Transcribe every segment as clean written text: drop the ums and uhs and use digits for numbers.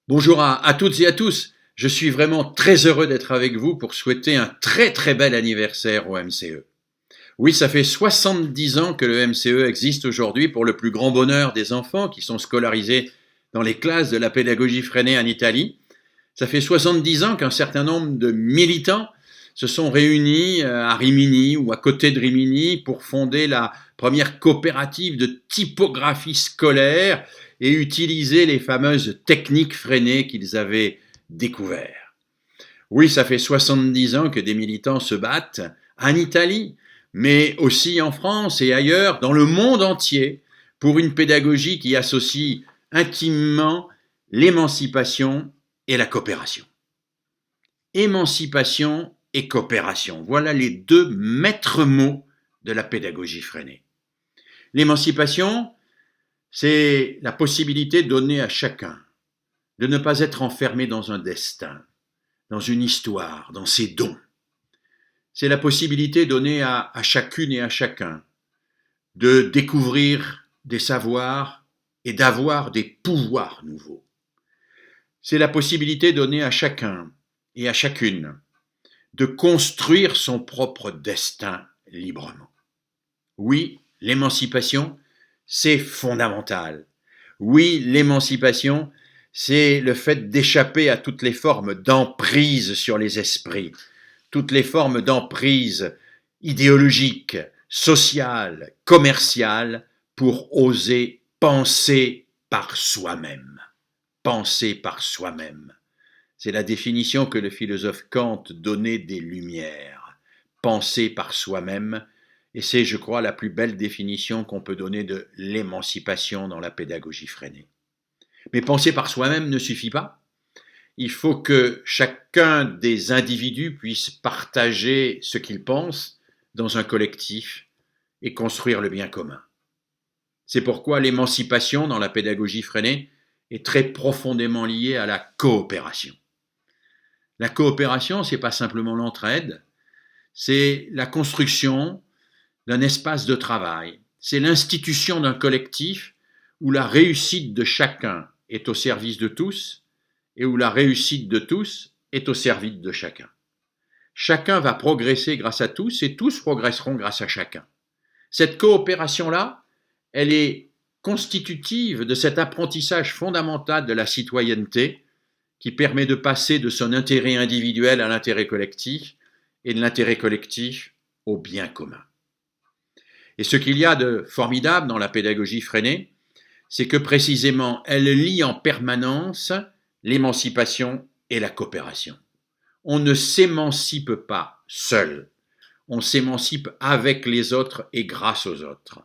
Bonjour à toutes et à tous. Je suis vraiment très heureux d'être avec vous pour souhaiter un très bel anniversaire au MCE. Oui, ça fait 70 ans que le MCE existe aujourd'hui pour le plus grand bonheur des enfants qui sont scolarisés dans les classes de la pédagogie freinée en Italie. Ça fait 70 ans qu'un certain nombre de militants se sont réunis à Rimini ou à côté de Rimini pour fonder la première coopérative de typographie scolaire et utiliser les fameuses techniques freinées qu'ils avaient découvertes. Oui, ça fait 70 ans que des militants se battent en Italie, mais aussi en France et ailleurs, dans le monde entier, pour une pédagogie qui associe intimement l'émancipation et la coopération. Émancipation et coopération, voilà les deux maîtres mots de la pédagogie freinée. L'émancipation, c'est la possibilité donnée à chacun de ne pas être enfermé dans un destin, dans une histoire, dans ses dons. C'est la possibilité donnée à chacune et à chacun de découvrir des savoirs et d'avoir des pouvoirs nouveaux. C'est la possibilité donnée à chacun et à chacune de construire son propre destin librement. Oui, l'émancipation, c'est fondamental. Oui, l'émancipation, c'est le fait d'échapper à toutes les formes d'emprise sur les esprits, toutes les formes d'emprise idéologique, sociale, commerciale, pour oser penser par soi-même. Penser par soi-même. C'est la définition que le philosophe Kant donnait des Lumières. Penser par soi-même, et c'est, je crois, la plus belle définition qu'on peut donner de l'émancipation dans la pédagogie freinée. Mais penser par soi-même ne suffit pas. Il faut que chacun des individus puisse partager ce qu'il pense dans un collectif et construire le bien commun. C'est pourquoi l'émancipation dans la pédagogie freinée est très profondément liée à la coopération. La coopération, ce n'est pas simplement l'entraide, c'est la construction d'un espace de travail, c'est l'institution d'un collectif où la réussite de chacun est au service de tous et où la réussite de tous est au service de chacun. Chacun va progresser grâce à tous et tous progresseront grâce à chacun. Cette coopération-là, elle est constitutive de cet apprentissage fondamental de la citoyenneté qui permet de passer de son intérêt individuel à l'intérêt collectif et de l'intérêt collectif au bien commun. Et ce qu'il y a de formidable dans la pédagogie freinée, c'est que précisément elle lie en permanence l'émancipation et la coopération. On ne s'émancipe pas seul, on s'émancipe avec les autres et grâce aux autres.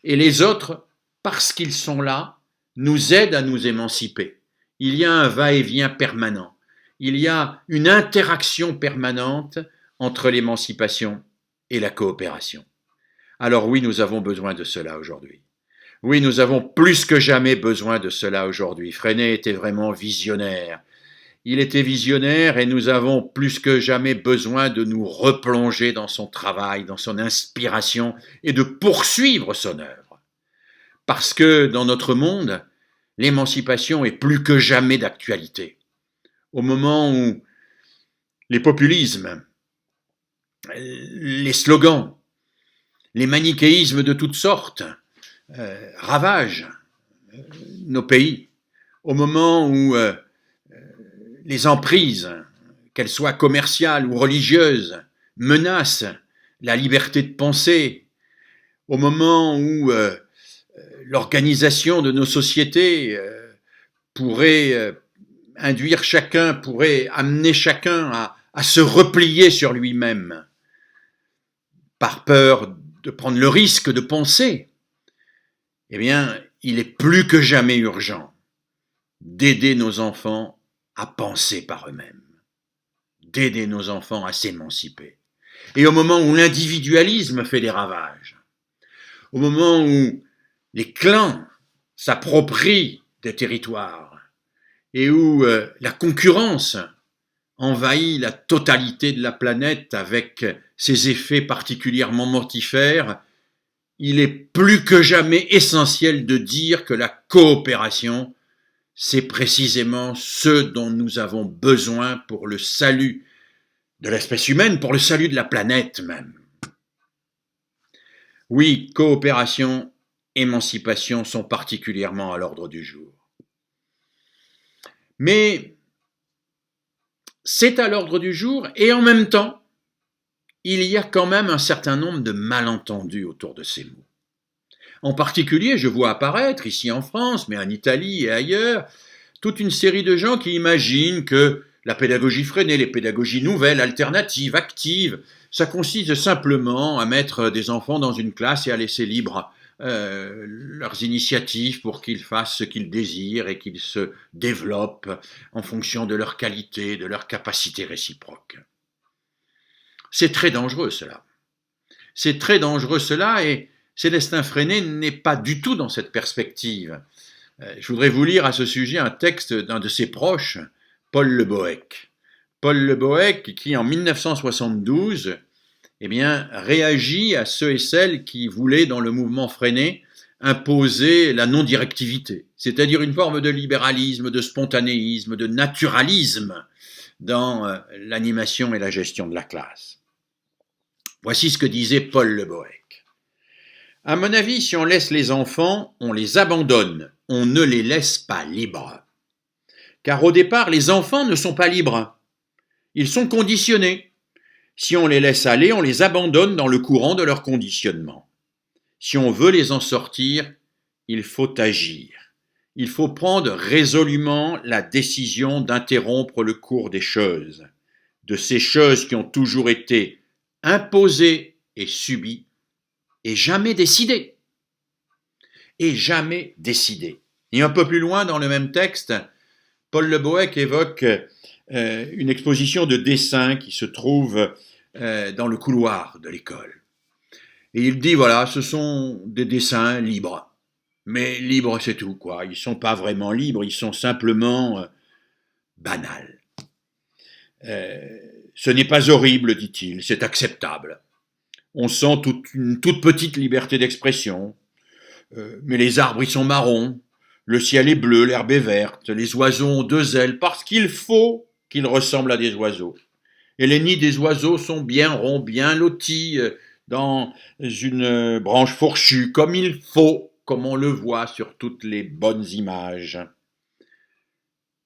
Et les autres, parce qu'ils sont là, nous aident à nous émanciper. Il y a un va-et-vient permanent. Il y a une interaction permanente entre l'émancipation et la coopération. Alors oui, nous avons besoin de cela aujourd'hui. Oui, nous avons plus que jamais besoin de cela aujourd'hui. Freinet était vraiment visionnaire. Il était visionnaire et nous avons plus que jamais besoin de nous replonger dans son travail, dans son inspiration et de poursuivre son œuvre. Parce que dans notre monde, l'émancipation est plus que jamais d'actualité. Au moment où les populismes, les slogans, les manichéismes de toutes sortes ravagent nos pays, au moment où les emprises, qu'elles soient commerciales ou religieuses, menacent la liberté de penser, au moment où l'organisation de nos sociétés pourrait amener chacun à se replier sur lui-même, par peur de prendre le risque de penser, eh bien, il est plus que jamais urgent d'aider nos enfants à penser par eux-mêmes, d'aider nos enfants à s'émanciper. Et au moment où l'individualisme fait des ravages, au moment où les clans s'approprient des territoires et où la concurrence envahit la totalité de la planète avec ses effets particulièrement mortifères, il est plus que jamais essentiel de dire que la coopération, c'est précisément ce dont nous avons besoin pour le salut de l'espèce humaine, pour le salut de la planète même. Oui, coopération, émancipation sont particulièrement à l'ordre du jour. Mais c'est à l'ordre du jour et en même temps, il y a quand même un certain nombre de malentendus autour de ces mots. En particulier, je vois apparaître ici en France, mais en Italie et ailleurs, toute une série de gens qui imaginent que la pédagogie freinée, les pédagogies nouvelles, alternatives, actives, ça consiste simplement à mettre des enfants dans une classe et à laisser libre leurs initiatives pour qu'ils fassent ce qu'ils désirent et qu'ils se développent en fonction de leur qualité, de leur capacité réciproque. C'est très dangereux cela. C'est très dangereux cela et Célestin Freinet n'est pas du tout dans cette perspective. Je voudrais vous lire à ce sujet un texte d'un de ses proches, Paul Le Bohec. Paul Le Bohec qui en 1972 réagit à ceux et celles qui voulaient dans le mouvement Freinet imposer la non-directivité, c'est-à-dire une forme de libéralisme, de spontanéisme, de naturalisme dans l'animation et la gestion de la classe. Voici ce que disait Paul Le Bohec. À mon avis, si on laisse les enfants, on les abandonne, on ne les laisse pas libres. Car au départ, les enfants ne sont pas libres. Ils sont conditionnés. Si on les laisse aller, on les abandonne dans le courant de leur conditionnement. Si on veut les en sortir, il faut agir. Il faut prendre résolument la décision d'interrompre le cours des choses, de ces choses qui ont toujours été imposées et subies, et jamais décidées. Et jamais décidées. Et un peu plus loin dans le même texte, Paul Le Bohec évoque une exposition de dessins qui se trouve dans le couloir de l'école. Et il dit, voilà, ce sont des dessins libres. Mais libres, c'est tout, quoi. Ils ne sont pas vraiment libres, ils sont simplement banals. Ce n'est pas horrible, dit-il, c'est acceptable. On sent une toute petite liberté d'expression. Mais les arbres, ils sont marrons. Le ciel est bleu, l'herbe est verte. Les oiseaux ont deux ailes parce qu'il faut qu'ils ressemblent à des oiseaux. Et les nids des oiseaux sont bien ronds, bien lotis dans une branche fourchue, comme il faut, comme on le voit sur toutes les bonnes images.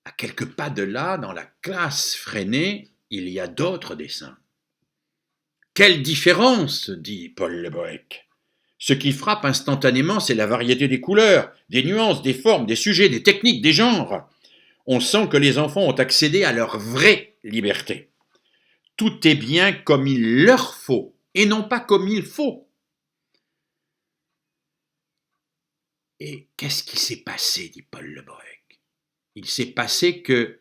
À quelques pas de là, dans la classe Freinet, il y a d'autres dessins. Quelle différence, dit Paul Le Bohec. Ce qui frappe instantanément, c'est la variété des couleurs, des nuances, des formes, des sujets, des techniques, des genres. On sent que les enfants ont accédé à leur vraie liberté. Tout est bien comme il leur faut, et non pas comme il faut. Et qu'est-ce qui s'est passé, dit Paul Le Bohec. Il s'est passé que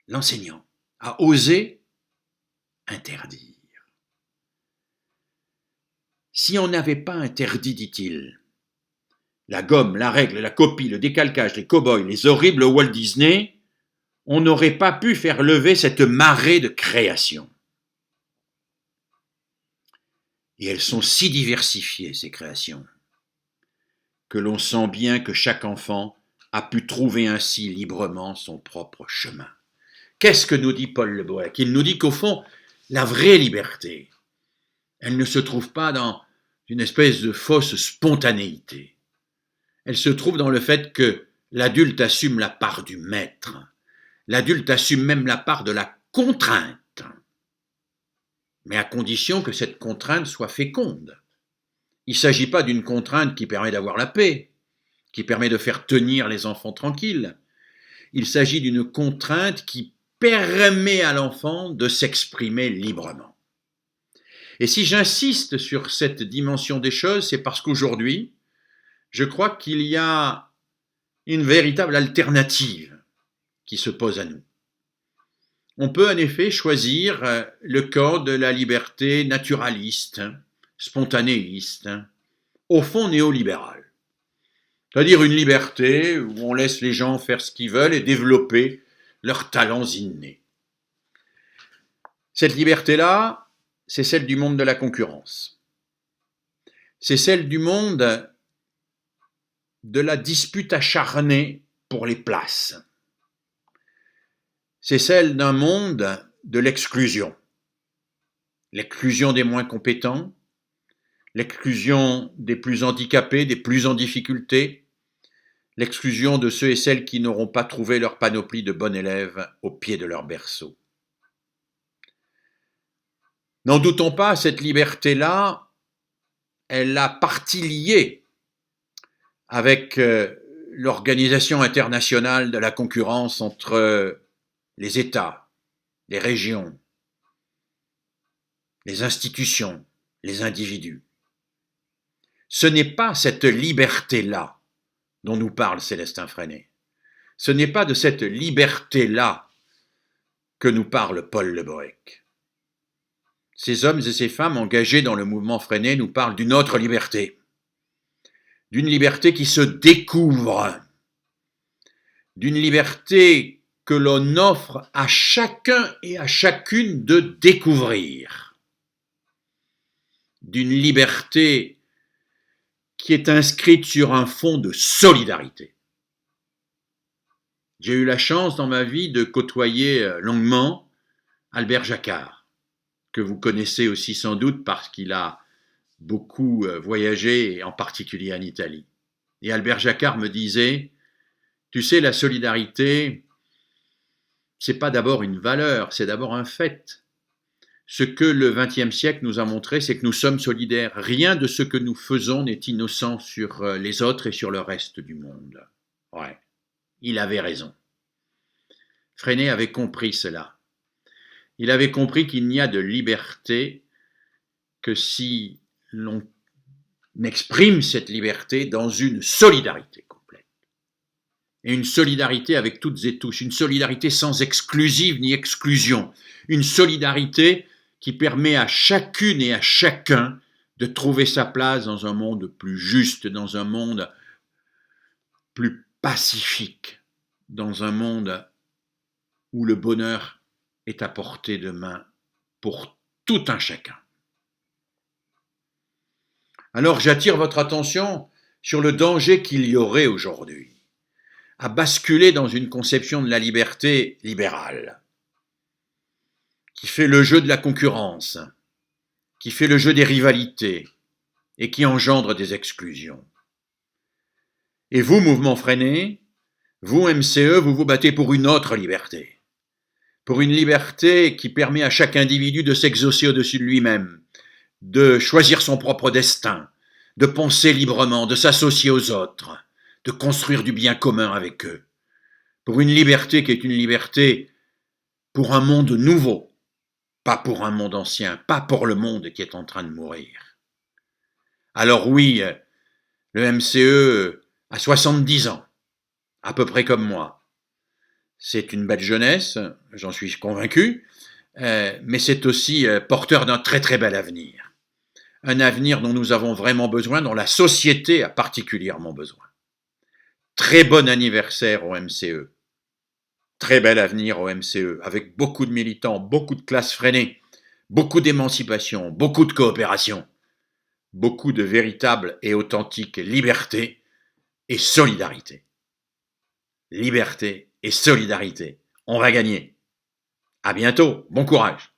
l'enseignant a osé interdire. Si on n'avait pas interdit, dit-il, la gomme, la règle, la copie, le décalcage, les cow-boys, les horribles Walt Disney, on n'aurait pas pu faire lever cette marée de création. Et elles sont si diversifiées, ces créations, que l'on sent bien que chaque enfant a pu trouver ainsi librement son propre chemin. Qu'est-ce que nous dit Paul Le Bohec? Il nous dit qu'au fond, la vraie liberté, elle ne se trouve pas dans une espèce de fausse spontanéité. Elle se trouve dans le fait que l'adulte assume la part du maître. L'adulte assume même la part de la contrainte, mais à condition que cette contrainte soit féconde. Il ne s'agit pas d'une contrainte qui permet d'avoir la paix, qui permet de faire tenir les enfants tranquilles. Il s'agit d'une contrainte qui permet à l'enfant de s'exprimer librement. Et si j'insiste sur cette dimension des choses, c'est parce qu'aujourd'hui, je crois qu'il y a une véritable alternative qui se pose à nous. On peut en effet choisir le camp de la liberté naturaliste, spontanéiste, au fond néolibérale. C'est-à-dire une liberté où on laisse les gens faire ce qu'ils veulent et développer leurs talents innés. Cette liberté-là, c'est celle du monde de la concurrence. C'est celle du monde de la dispute acharnée pour les places. c'est celle d'un monde de l'exclusion. L'exclusion des moins compétents, l'exclusion des plus handicapés, des plus en difficulté, l'exclusion de ceux et celles qui n'auront pas trouvé leur panoplie de bon élève au pied de leur berceau. N'en doutons pas, cette liberté-là, elle a partie liée avec l'organisation internationale de la concurrence entre les États, les régions, les institutions, les individus. Ce n'est pas cette liberté-là dont nous parle Célestin Freinet. Ce n'est pas de cette liberté-là que nous parle Paul Le Boëc. Ces hommes et ces femmes engagés dans le mouvement Freinet nous parlent d'une autre liberté. D'une liberté qui se découvre. D'une liberté que l'on offre à chacun et à chacune de découvrir. D'une liberté qui est inscrite sur un fond de solidarité. J'ai eu la chance dans ma vie de côtoyer longuement Albert Jacquard, que vous connaissez aussi sans doute parce qu'il a beaucoup voyagé, en particulier en Italie. Et Albert Jacquard me disait, tu sais, la solidarité, c'est pas d'abord une valeur, c'est d'abord un fait. Ce que le XXe siècle nous a montré, c'est que nous sommes solidaires. Rien de ce que nous faisons n'est innocent sur les autres et sur le reste du monde. Ouais, il avait raison. Freinet avait compris cela. Il avait compris qu'il n'y a de liberté que si l'on exprime cette liberté dans une solidarité complète. Et une solidarité avec toutes et tous, une solidarité sans exclusive ni exclusion, une solidarité qui permet à chacune et à chacun de trouver sa place dans un monde plus juste, dans un monde plus pacifique, dans un monde où le bonheur est à portée de main pour tout un chacun. Alors j'attire votre attention sur le danger qu'il y aurait aujourd'hui à basculer dans une conception de la liberté libérale, qui fait le jeu de la concurrence, qui fait le jeu des rivalités et qui engendre des exclusions. Et vous, Mouvement Freinet, vous, MCE, vous vous battez pour une autre liberté. Pour une liberté qui permet à chaque individu de s'exaucer au-dessus de lui-même, de choisir son propre destin, de penser librement, de s'associer aux autres, de construire du bien commun avec eux. Pour une liberté qui est une liberté pour un monde nouveau, pas pour un monde ancien, pas pour le monde qui est en train de mourir. Alors oui, le MCE a 70 ans, à peu près comme moi. C'est une belle jeunesse, j'en suis convaincu, mais c'est aussi porteur d'un très très bel avenir. Un avenir dont nous avons vraiment besoin, dont la société a particulièrement besoin. Très bon anniversaire au MCE. Très bel avenir au MCE, avec beaucoup de militants, beaucoup de classes freinées, beaucoup d'émancipation, beaucoup de coopération, beaucoup de véritable et authentique liberté et solidarité. Liberté et solidarité. On va gagner. À bientôt. Bon courage.